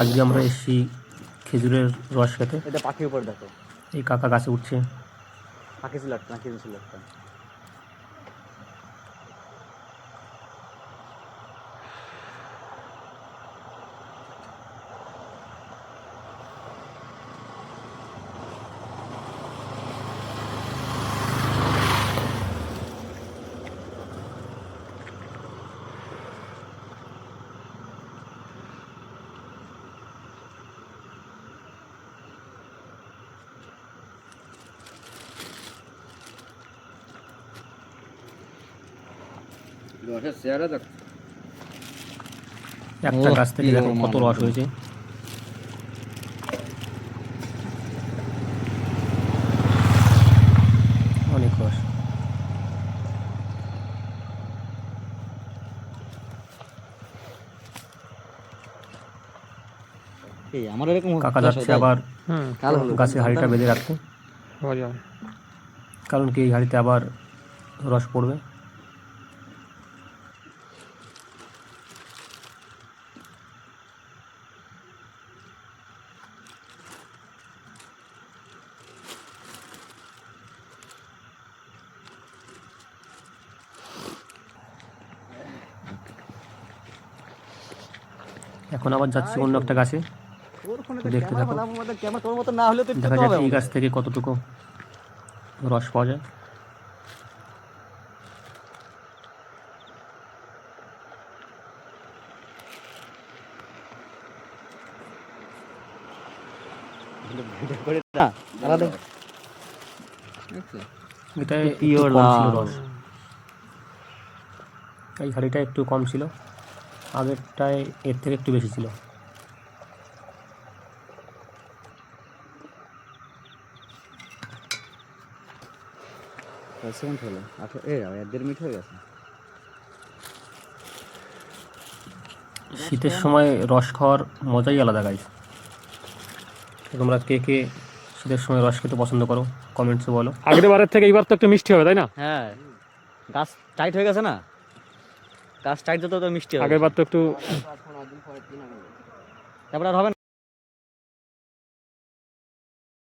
আজকে আমরা এসেছি খেজুরের রস খেতে। এটা পাখির উপর দেখো, এই কাকা গাছে উঠছে। পাখি ছিল একটা না খেজুর ছিল একটা। রসের চেহারা দেখ, একটা গাছ থেকে দেখো কত রস হয়েছে। অনেক রস। এই আমার এরকম কাকা যাচ্ছে আবার কাল হলো গাছে হাঁড়িটা বেঁধে রাখতে, কারণ কি এই হাঁড়িতে আবার রস পড়বে। এখন আবার যাচ্ছি অন্য একটা গাছে, দেখতে থাকো। তোর মতো না হলে তো দেখা যাক এই গাছ থেকে কতটুকু রস পাওয়া যায়। এটাই পিওর কম ছিল লাল। রস, এই হাঁড়িটা একটু কম ছিল, আগেরটায় এর থেকে একটু বেশি ছিল। সেকেন্ড হলো 1.5 মিনিট হয়ে গেছে। শীতের সময় রস খাওয়ার মজাই আলাদা গাইস। তোমরা কে কে শীতের সময় রস খেতে পছন্দ করো কমেন্টসে বলো। আগের বারের থেকে এইবার তো একটু মিষ্টি হবে, তাই না? হ্যাঁ, গাছ টাইট হয়ে গেছে না, গাছ টাইট যত তো মিষ্টি হবে। আগের বার তো একটু তারপর আর হবে না।